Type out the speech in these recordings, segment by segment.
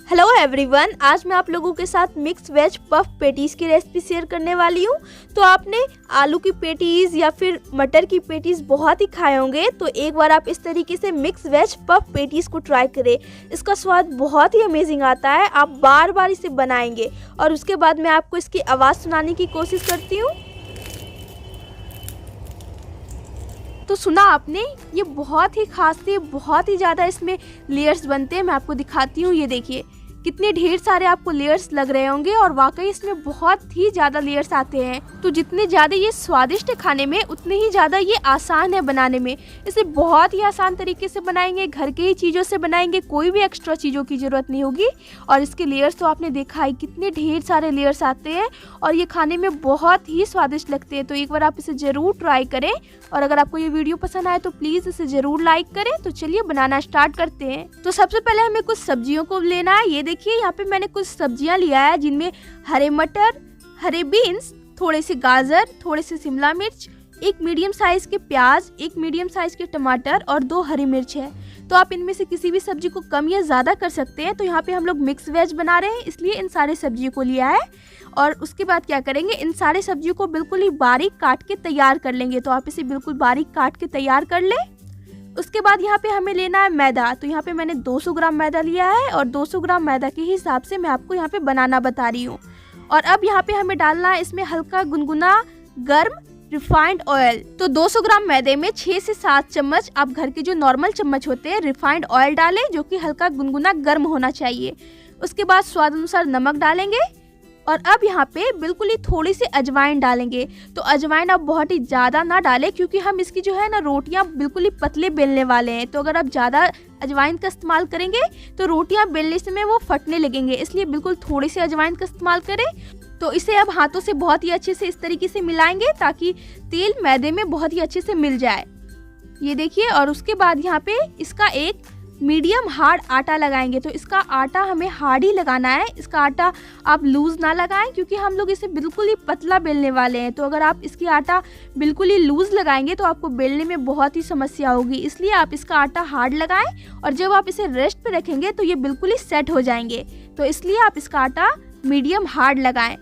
Hello everyone, आज मैं आप लोगों के साथ मिक्स वेज पफ पेटीज़ की रेसिपी शेयर करने वाली हूँ। तो आपने आलू की पेटीज़ या फिर मटर की पेटीज़ बहुत ही खाए होंगे, तो एक बार आप इस तरीके से मिक्स वेज पफ पेटीज़ को ट्राई करें। इसका स्वाद बहुत ही अमेजिंग आता है, आप बार बार इसे बनाएंगे। और उसके बाद मैं आपको इसकी आवाज़ सुनाने की कोशिश करती हूँ। तो सुना आपने, ये बहुत ही खास थे, बहुत ही ज़्यादा इसमें लेयर्स बनते हैं। मैं आपको दिखाती हूँ, ये देखिए कितने ढेर सारे आपको लेयर्स लग रहे होंगे और वाकई इसमें बहुत ही ज़्यादा लेयर्स आते हैं। तो जितने ज़्यादा ये स्वादिष्ट है खाने में, उतने ही ज़्यादा ये आसान है बनाने में। इसे बहुत ही आसान तरीके से बनाएंगे, घर के ही चीज़ों से बनाएंगे, कोई भी एक्स्ट्रा चीज़ों की ज़रूरत नहीं होगी। और इसके लेयर्स तो आपने देखा है, कितने ढेर सारे लेयर्स आते हैं और ये खाने में बहुत ही स्वादिष्ट लगते हैं। तो एक बार आप इसे ज़रूर ट्राई करें। और अगर आपको ये वीडियो पसंद आए तो प्लीज़ इसे ज़रूर लाइक करें। तो चलिए बनाना स्टार्ट करते हैं। तो सबसे पहले हमें कुछ सब्जियों को लेना है। ये देखिए यहाँ पे मैंने कुछ सब्जियां लिया है, जिनमें हरे मटर, हरे बीन्स, थोड़े से गाजर, थोड़े से शिमला मिर्च, एक मीडियम साइज के प्याज, एक मीडियम साइज के टमाटर और 2 हरी मिर्च है। तो आप इनमें से किसी भी सब्जी को कम या ज़्यादा कर सकते हैं। तो यहाँ पे हम लोग मिक्स वेज बना रहे हैं, इसलिए इन सारे सब्जियों को लिया है। और उसके बाद क्या करेंगे, इन सारे सब्जियों को बिल्कुल ही बारीक काट के तैयार कर लेंगे। तो आप इसे बिल्कुल बारीक काट के तैयार कर लें। उसके बाद यहाँ पे हमें लेना है मैदा। तो यहाँ पे मैंने 200 ग्राम मैदा लिया है और 200 ग्राम मैदा के हिसाब से मैं आपको यहाँ पे बनाना बता रही हूँ। और अब यहाँ पे हमें डालना है इसमें हल्का गुनगुना गर्म रिफाइंड ऑयल। तो 200 ग्राम मैदे में 6 से 7 चम्मच आप घर के जो नॉर्मल चम्मच होते हैं रिफाइंड ऑयल डालें, जो कि हल्का गुनगुना गर्म होना चाहिए। उसके बाद स्वाद अनुसार नमक डालेंगे और अब यहाँ पे बिल्कुल ही थोड़ी सी अजवाइन डालेंगे। तो अजवाइन आप बहुत ही ज़्यादा ना डालें, क्योंकि हम इसकी जो है ना रोटियाँ बिल्कुल ही पतले बेलने वाले हैं। तो अगर आप ज़्यादा अजवाइन का इस्तेमाल करेंगे तो रोटियाँ बेलने समय वो फटने लगेंगे, इसलिए बिल्कुल थोड़ी सी अजवाइन का इस्तेमाल करें। तो इसे अब हाथों से बहुत ही अच्छे से इस तरीके से मिलाएंगे, ताकि तेल मैदे में बहुत ही अच्छे से मिल जाए। ये देखिए। और उसके बाद यहाँ पे इसका एक मीडियम हार्ड आटा लगाएंगे। तो इसका आटा हमें हार्ड ही लगाना है, इसका आटा आप लूज़ ना लगाएं, क्योंकि हम लोग इसे बिल्कुल ही पतला बेलने वाले हैं। तो अगर आप इसकी आटा बिल्कुल ही लूज़ लगाएंगे तो आपको बेलने में बहुत ही समस्या होगी, इसलिए आप इसका आटा हार्ड लगाएं। और जब आप इसे रेस्ट पे रखेंगे तो ये बिल्कुल ही सेट हो जाएंगे। तो इसलिए आप इसका आटा मीडियम हार्ड लगाएं।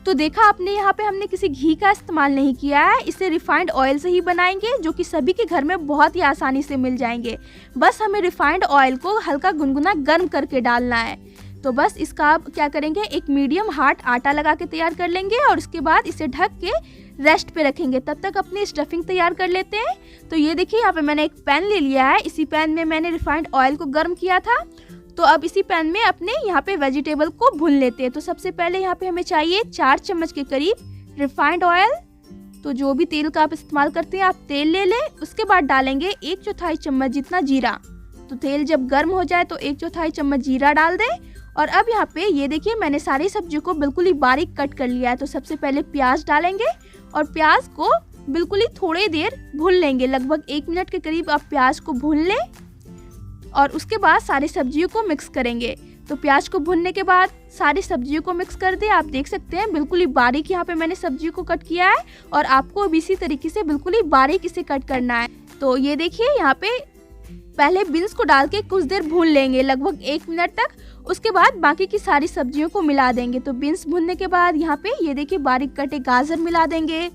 तो देखा आपने, यहाँ पे हमने किसी घी का इस्तेमाल नहीं किया है, इसे रिफाइंड ऑयल से ही बनाएंगे, जो कि सभी के घर में बहुत ही आसानी से मिल जाएंगे। बस हमें रिफाइंड ऑयल को हल्का गुनगुना गर्म करके डालना है। तो बस इसका आप क्या करेंगे, एक मीडियम हार्ड आटा लगा के तैयार कर लेंगे और उसके बाद इसे ढक के रेस्ट पे रखेंगे। तब तक अपनी स्टफिंग तैयार कर लेते हैं। तो ये देखिए, यहाँ पे मैंने एक पैन ले लिया है, इसी पैन में मैंने रिफाइंड ऑयल को गर्म किया था। तो अब इसी पैन में अपने यहाँ पे वेजिटेबल को भून लेते हैं। तो सबसे पहले यहाँ पे हमें चाहिए 4 चम्मच के करीब रिफाइंड ऑयल। तो जो भी तेल का आप इस्तेमाल करते हैं आप तेल ले लें। उसके बाद डालेंगे 1/4 चम्मच जितना जीरा। तो तेल जब गर्म हो जाए तो 1/4 चम्मच जीरा डाल दें। और अब यहाँ पे ये देखिए, मैंने सारी सब्जियों को बिल्कुल ही बारीक कट कर लिया है। तो सबसे पहले प्याज डालेंगे और प्याज को बिल्कुल ही थोड़ी देर भून लेंगे, लगभग 1 मिनट के करीब आप प्याज को भून लें। और उसके बाद सारी सब्जियों को मिक्स करेंगे। तो प्याज को भुनने के बाद सारी सब्जियों को मिक्स कर दें। आप देख सकते हैं बिल्कुल ही बारीक यहाँ पे मैंने सब्जियों को कट किया है और आपको अब इसी तरीके से बिल्कुल ही बारीक इसे कट करना है। तो ये देखिए, यहाँ पे पहले बीन्स को डाल के कुछ देर भून लेंगे, लगभग 1 मिनट तक। उसके बाद बाकी की सारी सब्जियों को मिला देंगे। तो बीन्स भुनने के बाद यहाँ पे ये देखिए बारीक कटे गाजर मिला देंगे,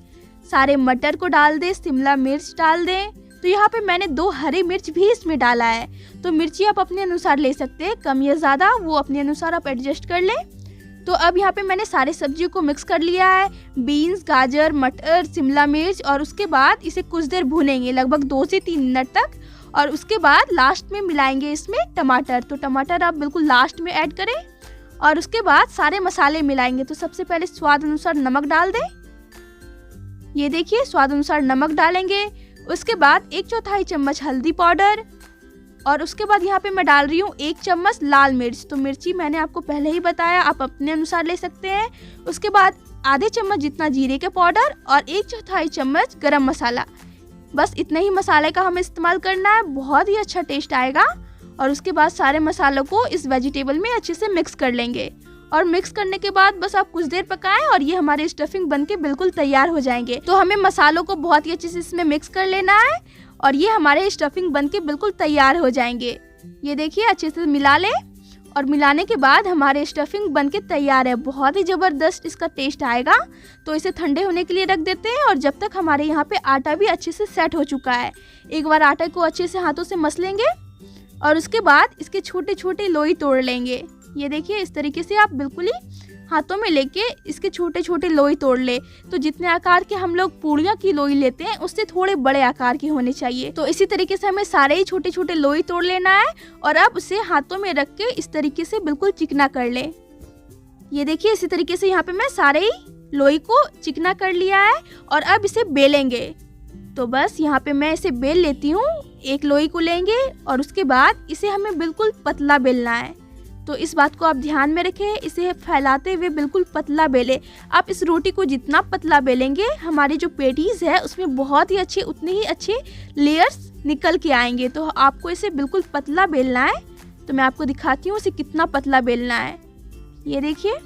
सारे मटर को डाल दें, शिमला मिर्च डाल दें। तो यहाँ पे मैंने 2 हरी मिर्च भी इसमें डाला है। तो मिर्ची आप अपने अनुसार ले सकते हैं, कम या ज़्यादा वो अपने अनुसार आप एडजस्ट कर लें। तो अब यहाँ पे मैंने सारे सब्जियों को मिक्स कर लिया है, बीन्स, गाजर, मटर, शिमला मिर्च। और उसके बाद इसे कुछ देर भूनेंगे, लगभग 2 से 3 मिनट तक। और उसके बाद लास्ट में मिलाएंगे इसमें टमाटर। तो टमाटर आप बिल्कुल लास्ट में ऐड करें। और उसके बाद सारे मसाले मिलाएंगे। तो सबसे पहले स्वाद अनुसार नमक डाल दें। ये देखिए, स्वाद अनुसार नमक डालेंगे। उसके बाद 1/4 चम्मच हल्दी पाउडर। और उसके बाद यहाँ पे मैं डाल रही हूँ 1 चम्मच लाल मिर्च। तो मिर्ची मैंने आपको पहले ही बताया, आप अपने अनुसार ले सकते हैं। उसके बाद आधे चम्मच जितना जीरे के पाउडर और 1/4 चम्मच गरम मसाला। बस इतने ही मसाले का हमें इस्तेमाल करना है, बहुत ही अच्छा टेस्ट आएगा। और उसके बाद सारे मसालों को इस वेजिटेबल में अच्छे से मिक्स कर लेंगे। और मिक्स करने के बाद बस आप कुछ देर पकाएं और ये हमारे स्टफिंग बनके बिल्कुल तैयार हो जाएंगे। तो हमें मसालों को बहुत ही अच्छे से इसमें मिक्स कर लेना है और ये हमारे स्टफिंग बनके बिल्कुल तैयार हो जाएंगे। ये देखिए, अच्छे से मिला लें। और मिलाने के बाद हमारे स्टफिंग बनके तैयार है। बहुत ही ज़बरदस्त इसका टेस्ट आएगा। तो इसे ठंडे होने के लिए रख देते हैं और जब तक हमारे यहाँ पे आटा भी अच्छे से सेट हो चुका है, एक बार आटे को अच्छे से हाथों से मस लेंगे और उसके बाद इसके छोटे छोटे लोई तोड़ लेंगे। ये देखिए इस तरीके से आप बिल्कुल ही हाथों में लेके इसके छोटे छोटे लोई तोड़ ले। तो जितने आकार के हम लोग पूड़ियों की लोई लेते हैं उससे थोड़े बड़े आकार के होने चाहिए। तो इसी तरीके से हमें सारे ही छोटे छोटे लोई तोड़ लेना है और अब उसे हाथों में रख के इस तरीके से बिल्कुल चिकना कर ले। ये देखिए इसी तरीके से यहाँ पे मैं सारे ही लोई को चिकना कर लिया है और अब इसे बेलेंगे। तो बस यहाँ पे मैं इसे बेल लेती हूँ। एक लोई को लेंगे और उसके बाद इसे हमें बिल्कुल पतला बेलना है। तो इस बात को आप ध्यान में रखें, इसे फैलाते हुए बिल्कुल पतला बेले। आप इस रोटी को जितना पतला बेलेंगे हमारी जो पेटीज है उसमें बहुत ही अच्छे, उतने ही अच्छे लेयर्स निकल के आएंगे। तो आपको इसे बिल्कुल पतला बेलना है। तो मैं आपको दिखाती हूँ इसे कितना पतला बेलना है। ये देखिए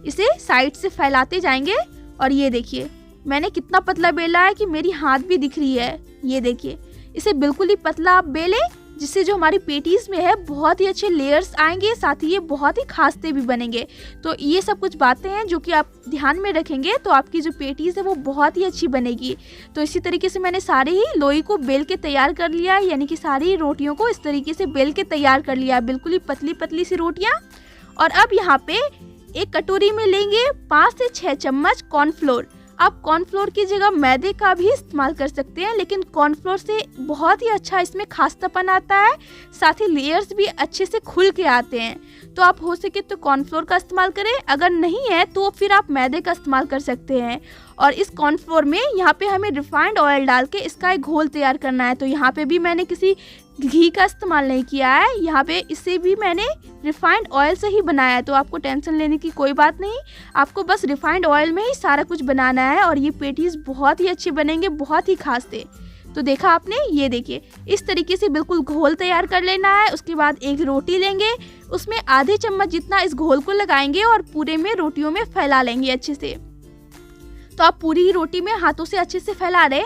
इसे साइड से फैलाते जाएंगे और ये देखिए मैंने कितना पतला बेला है कि मेरी हाथ भी दिख रही है। ये देखिए इसे बिल्कुल ही पतला आप बेले, जिससे जो हमारी पेटीज में है बहुत ही अच्छे लेयर्स आएंगे, साथ ही ये बहुत ही खास्ते भी बनेंगे। तो ये सब कुछ बातें हैं जो कि आप ध्यान में रखेंगे तो आपकी जो पेटीज है वो बहुत ही अच्छी बनेगी। तो इसी तरीके से मैंने सारे ही लोई को बेल के तैयार कर लिया, यानी कि सारी रोटियों को इस तरीके से बेल के तैयार कर लिया, बिल्कुल ही पतली पतली सी रोटियाँ। और अब यहाँ पे एक कटोरी में लेंगे 5 से 6 चम्मच कॉर्नफ्लोर। आप कॉर्नफ्लोर की जगह मैदे का भी इस्तेमाल कर सकते हैं, लेकिन कॉर्नफ्लोर से बहुत ही अच्छा इसमें खास्तापन आता है, साथ ही लेयर्स भी अच्छे से खुल के आते हैं। तो आप हो सके तो कॉर्नफ्लोर का इस्तेमाल करें, अगर नहीं है तो फिर आप मैदे का इस्तेमाल कर सकते हैं। और इस कॉर्नफ्लोर में यहाँ पे हमें रिफाइंड ऑयल डाल के इसका एक घोल तैयार करना है। तो यहाँ पे भी मैंने किसी घी का इस्तेमाल नहीं किया है, यहाँ पे इसे भी मैंने रिफाइंड ऑयल से ही बनाया है। तो आपको टेंशन लेने की कोई बात नहीं, आपको बस रिफाइंड ऑयल में ही सारा कुछ बनाना है और ये पेटीज बहुत ही अच्छे बनेंगे, बहुत ही खास थे। तो देखा आपने, ये देखिए इस तरीके से बिल्कुल घोल तैयार कर लेना है। उसके बाद एक रोटी लेंगे, उसमें आधे चम्मच जितना इस घोल को लगाएंगे और पूरे में रोटियों में फैला लेंगे अच्छे से। तो आप पूरी ही रोटी में हाथों से अच्छे से फैला रहे।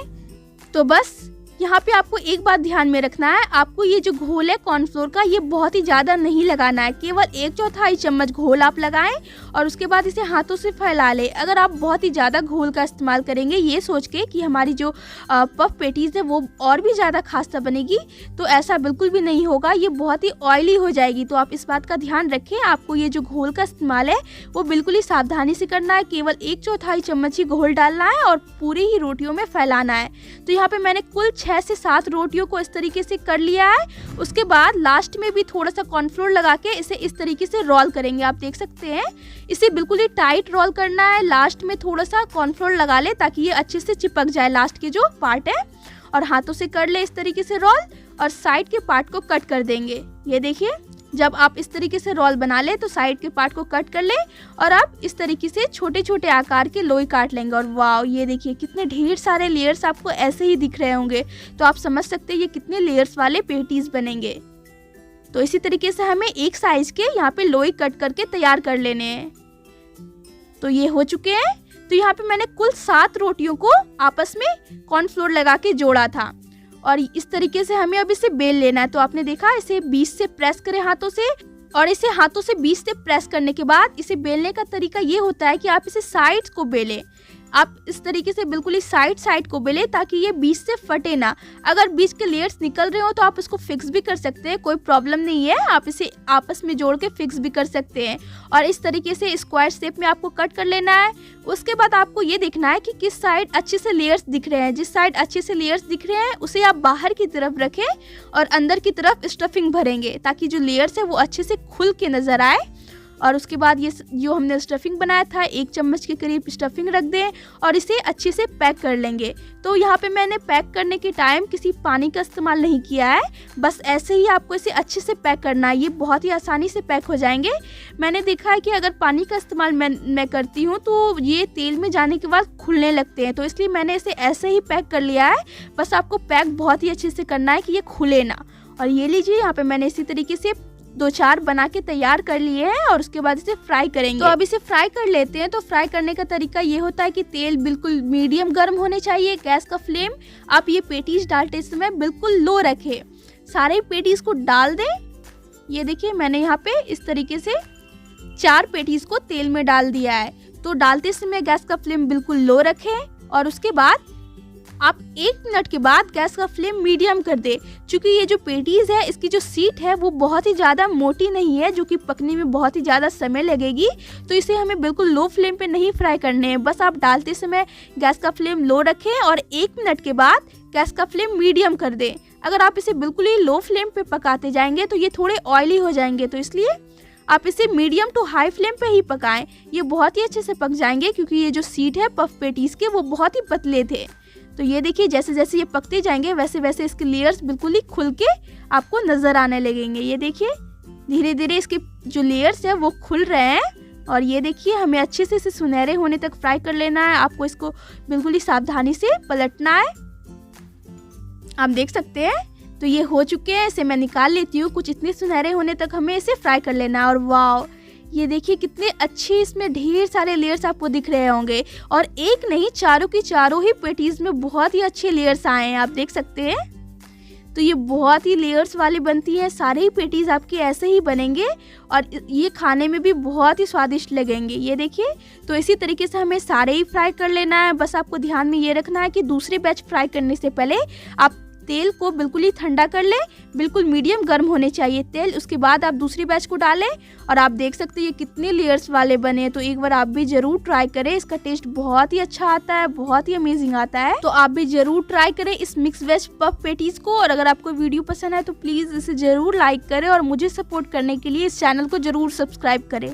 तो बस यहाँ पे आपको एक बात ध्यान में रखना है, आपको ये जो घोल है कॉर्नफ्लोर का ये बहुत ही ज़्यादा नहीं लगाना है, केवल 1/4 चम्मच घोल आप लगाएं और उसके बाद इसे हाथों से फैला लें। अगर आप बहुत ही ज़्यादा घोल का इस्तेमाल करेंगे ये सोच के कि हमारी जो पफ पेटीज़ है वो और भी ज़्यादा खास्ता बनेगी, तो ऐसा बिल्कुल भी नहीं होगा, ये बहुत ही ऑयली हो जाएगी। तो आप इस बात का ध्यान रखें, आपको ये जो घोल का इस्तेमाल है वो बिल्कुल ही सावधानी से करना है, केवल 1/4 चम्मच ही घोल डालना है और पूरी ही रोटियों में फैलाना है। तो यहाँ पे मैंने कुल 6 से 7 रोटियों को इस तरीके से कर लिया है। उसके बाद लास्ट में भी थोड़ा सा कॉर्नफ्लोर लगा के इसे इस तरीके से रोल करेंगे। आप देख सकते हैं इसे बिल्कुल ही टाइट रोल करना है, लास्ट में थोड़ा सा कॉर्नफ्लोर लगा ले ताकि ये अच्छे से चिपक जाए लास्ट के जो पार्ट है, और हाथों से कर ले इस तरीके से रोल और साइड के पार्ट को कट कर देंगे। ये देखिए जब आप इस तरीके से रोल बना ले तो साइड के पार्ट को कट कर ले और आप इस तरीके से छोटे छोटे आकार के लोई काट लेंगे। और वाव, ये देखिए कितने ढेर सारे लेयर्स आपको ऐसे ही दिख रहे होंगे, तो आप समझ सकते हैं ये कितने लेयर्स वाले पेटीज बनेंगे। तो इसी तरीके से हमें एक साइज के यहाँ पे लोई कट करके तैयार कर लेने हैं। तो ये हो चुके हैं। तो यहाँ पे मैंने कुल 7 रोटियों को आपस में कॉर्नफ्लोर लगा के जोड़ा था और इस तरीके से हमें अब इसे बेल लेना है। तो आपने देखा इसे 20 से प्रेस करें हाथों से, और इसे हाथों से 20 से प्रेस करने के बाद इसे बेलने का तरीका ये होता है कि आप इसे साइड्स को बेलें। आप इस तरीके से बिल्कुल ही साइड को बेलें ताकि ये बीच से फटे ना। अगर बीच के लेयर्स निकल रहे हो तो आप इसको फिक्स भी कर सकते हैं, कोई प्रॉब्लम नहीं है, आप इसे आपस में जोड़ के फिक्स भी कर सकते हैं। और इस तरीके से स्क्वायर शेप में आपको कट कर लेना है। उसके बाद आपको ये देखना है कि किस साइड अच्छे से लेयर्स दिख रहे हैं। जिस साइड अच्छे से लेयर्स दिख रहे हैं उसे आप बाहर की तरफ रखें और अंदर की तरफ स्टफिंग भरेंगे ताकि जो लेयर्स है वो अच्छे से खुल के नजर आए। और उसके बाद ये जो हमने स्टफिंग बनाया था 1 चम्मच के करीब स्टफिंग रख दें और इसे अच्छे से पैक कर लेंगे। तो यहाँ पे मैंने पैक करने के टाइम किसी पानी का इस्तेमाल नहीं किया है, बस ऐसे ही आपको इसे अच्छे से पैक करना है। ये बहुत ही आसानी से पैक हो जाएंगे। मैंने देखा है कि अगर पानी का इस्तेमाल मैं करती हूँ तो ये तेल में जाने के बाद खुलने लगते हैं, तो इसलिए मैंने इसे ऐसे ही पैक कर लिया है। बस आपको पैक बहुत ही अच्छे से करना है कि ये खुले ना। और ये लीजिए यहाँ पे मैंने इसी तरीके से 2-4 बना के तैयार कर लिए हैं और उसके बाद इसे फ्राई करेंगे। तो अब इसे फ्राई कर लेते हैं। तो फ्राई करने का तरीका ये होता है कि तेल बिल्कुल मीडियम गर्म होने चाहिए। गैस का फ्लेम आप ये पेटीज डालते समय बिल्कुल लो रखें। सारे पेटीज को डाल दें। ये देखिए मैंने यहाँ पे इस तरीके से 4 पेटीज को तेल में डाल दिया है। तो डालते समय गैस का फ्लेम बिल्कुल लो रखें और उसके बाद आप 1 मिनट के बाद गैस का फ्लेम मीडियम कर दे। क्योंकि ये जो पेटीज है इसकी जो सीट है वो बहुत ही ज़्यादा मोटी नहीं है, जो कि पकने में बहुत ही ज़्यादा समय लगेगी। तो इसे हमें बिल्कुल लो फ्लेम पे नहीं फ्राई करने हैं। बस आप डालते समय गैस का फ्लेम लो रखें और 1 मिनट के बाद गैस का फ्लेम मीडियम कर दें। अगर आप इसे बिल्कुल ही लो फ्लेम पे पकाते जाएंगे तो ये थोड़े ऑयली हो जाएंगे, तो इसलिए आप इसे मीडियम टू हाई फ्लेम पे ही पकाएं। ये बहुत ही अच्छे से पक जाएंगे क्योंकि ये जो सीट है पफ पेटीज के वो बहुत ही पतले थे। तो ये देखिए जैसे जैसे ये पकते जाएंगे वैसे वैसे इसके लेयर्स बिल्कुल ही खुल के आपको नज़र आने लगेंगे। ये देखिए धीरे धीरे इसके जो लेयर्स है वो खुल रहे हैं और ये देखिए हमें अच्छे से इसे सुनहरे होने तक फ्राई कर लेना है। आपको इसको बिल्कुल ही सावधानी से पलटना है। आप देख सकते हैं तो ये हो चुके हैं, इसे मैं निकाल लेती हूँ। कुछ इतने सुनहरे होने तक हमें इसे फ्राई कर लेना है। और वाह, ये देखिए कितने अच्छे इसमें ढेर सारे लेयर्स आपको दिख रहे होंगे और एक नहीं चारों की चारों ही पेटीज में बहुत ही अच्छे लेयर्स आए हैं, आप देख सकते हैं। तो ये बहुत ही लेयर्स वाली बनती है, सारे ही पेटीज आपके ऐसे ही बनेंगे और ये खाने में भी बहुत ही स्वादिष्ट लगेंगे। ये देखिए तो इसी तरीके से हमें सारे ही फ्राई कर लेना है। बस आपको ध्यान में ये रखना है कि दूसरे बैच फ्राई करने से पहले आप तेल को बिल्कुल ही ठंडा कर लें, बिल्कुल मीडियम गर्म होने चाहिए तेल। उसके बाद आप दूसरी बैच को डालें और आप देख सकते हैं ये कितने लेयर्स वाले बने हैं। तो एक बार आप भी ज़रूर ट्राई करें, इसका टेस्ट बहुत ही अच्छा आता है, बहुत ही अमेजिंग आता है। तो आप भी ज़रूर ट्राई करें इस मिक्स वेज पफ पेटीज को। और अगर आपको वीडियो पसंद आए तो प्लीज़ इसे ज़रूर लाइक करें और मुझे सपोर्ट करने के लिए इस चैनल को ज़रूर सब्सक्राइब करें।